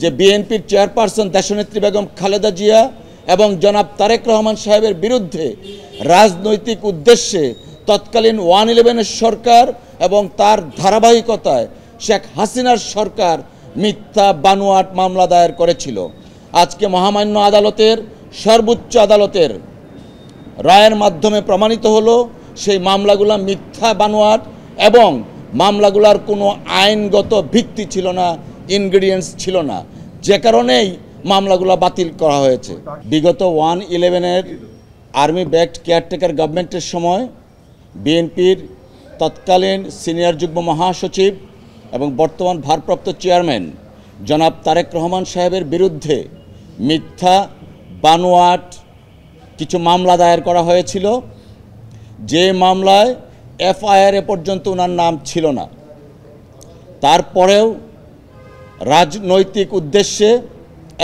যে বিএনপির চেয়ারপারসন দেশনেত্রী বেগম খালেদা জিয়া এবং জনাব তারেক রহমান সাহেবের বিরুদ্ধে রাজনৈতিক উদ্দেশ্যে তৎকালীন 111 সরকার এবং তার ধারাবাহিকতায় শেখ হাসিনার সরকার মিথ্যা বানোয়াট মামলা দায়ের করেছিল। আজকে মহামান্য আদালতের সর্বোচ্চ আদালতের রায়ের মাধ্যমে প্রমাণিত হলো সেই মামলাগুলো মিথ্যা বানোয়াট এবং মামলাগুলোর কোনো আইনগত ভিত্তি ছিল না, ইনগ্রেডিয়েন্টস ছিল না, যে কারণেই মামলাগুলো বাতিল করা হয়েছে। বিগত 111-এর আর্মি ব্যাকড কেয়ারটেকার গভর্নমেন্টের সময় বিএনপির তৎকালীন সিনিয়র যুগ্ম মহাসচিব এবং বর্তমান ভারপ্রাপ্ত চেয়ারম্যান জনাব তারেক রহমান সাহেবের বিরুদ্ধে মিথ্যা বানোয়াট কিছু মামলা দায়ের করা হয়েছিল, যে মামলায় এফআইআর পর্যন্ত ওনার নাম ছিল না। তারপরেও রাজনৈতিক উদ্দেশ্যে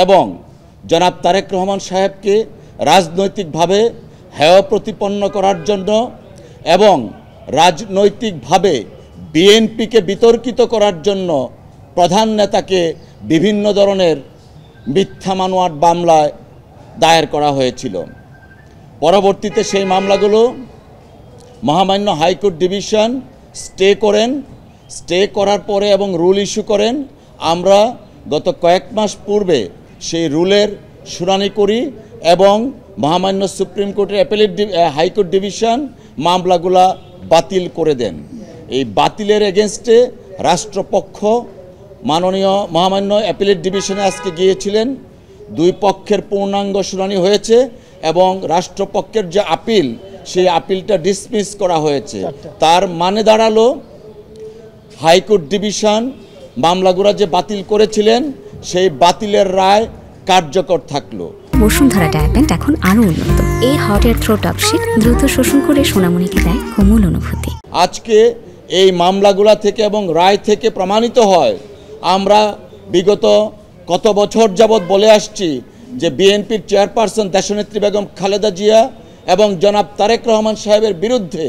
এবং জনাব তারেক রহমান সাহেবকে রাজনৈতিকভাবে হেয় প্রতিপন্ন করার জন্য এবং রাজনৈতিকভাবে বিএনপিকে বিতর্কিত করার জন্য প্রধান নেতাকে বিভিন্ন ধরনের মিথ্যা বানোয়াট মামলায় দায়ের করা হয়েছিল। পরবর্তীতে সেই মামলাগুলো মহামান্য হাইকোর্ট ডিভিশন স্টে করার পরে এবং রুল ইস্যু করেন। আমরা গত কয়েক মাস পূর্বে সেই রুলের শুনানি করি এবং মহামান্য সুপ্রিম কোর্টের হাইকোর্ট ডিভিশন মামলাগুলা বাতিল করে দেন। এই বাতিলের এগেনস্টে রাষ্ট্রপক্ষ মাননীয় মহামান্য অ্যাপিলেট ডিভিশনে আজকে গিয়েছিলেন। দুই পক্ষের পূর্ণাঙ্গ শুনানি হয়েছে এবং রাষ্ট্রপক্ষের যে আপিল সেই আপিলটা ডিসমিস করা হয়েছে। তার মানে দাঁড়ালো হাইকোর্ট ডিভিশন মামলাগুলো যে বাতিল করেছিলেন সেই বাতিলের রায় কার্যকর থাকলো। বসুন্ধরা ডায়াপেন্ট এখন আরো উন্নত। এই হট এয়ার থ্রো টপশিট দ্রুত শোষণ করে সোনামণিকে দেয় কোমল অনুভূতি। আজকে এই মামলাগুলা থেকে এবং রায় থেকে প্রমাণিত হয়, আমরা বিগত কত বছর যাবৎ বলে আসছি যে বিএনপির চেয়ারপারসন দেশনেত্রী বেগম খালেদা জিয়া এবং জনাব তারেক রহমান সাহেবের বিরুদ্ধে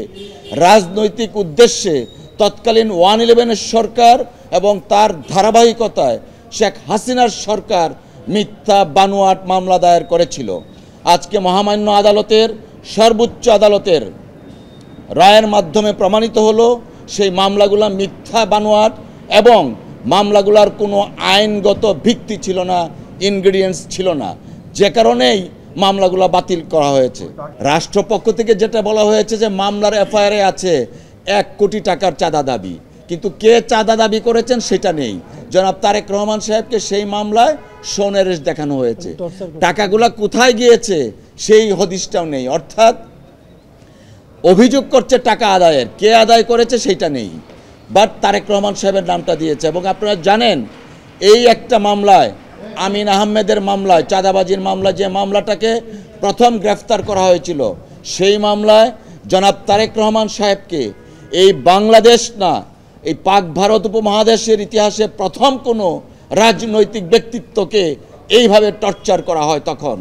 রাজনৈতিক উদ্দেশ্যে তৎকালীন 111 সরকার এবং তার ধারাবাহিকতায় শেখ হাসিনার সরকার মিথ্যা বানোয়াট মামলা দায়ের করেছিল। আজকে মহামান্য আদালতের সর্বোচ্চ আদালতের রায়ের মাধ্যমে প্রমাণিত হলো সেই মামলাগুলো মিথ্যা বানোয়াট এবং মামলাগুলোর কোনো আইনগত ভিত্তি ছিল না, ইনগ্রেডিয়েন্টস ছিল না, যে কারণেই মামলাগুলো বাতিল করা হয়েছে। রাষ্ট্রপক্ষ থেকে যেটা বলা হয়েছে যে মামলার এফআইআরে আছে 1 কোটি টাকার চাঁদা দাবি, কিন্তু কে চাঁদা দাবি করেছেন সেটা নেই। জনাব তারেক রহমান সাহেবকে সেই মামলায় সোনেরেশ দেখানো হয়েছে, টাকাগুলা কোথায় গিয়েছে সেই হদিশটাও নেই। অর্থাৎ অভিযোগ করছে টাকা আদায়ের, কে আদায় করেছে সেটা নেই, বাট তারেক রহমান সাহেবের নামটা দিয়েছে। এবং আপনারা জানেন এই একটা মামলায়, আমিন আহমেদের মামলায়, চাঁদাবাজির মামলা, যে মামলাটাকে প্রথম গ্রেফতার করা হয়েছিল, সেই মামলায় জনাব তারেক রহমান সাহেবকে এই বাংলাদেশ না এই পাক ভারত উপমহাদেশের ইতিহাসে প্রথম কোনো রাজনৈতিক ব্যক্তিত্বকে এইভাবে টর্চার করা হয় তখন।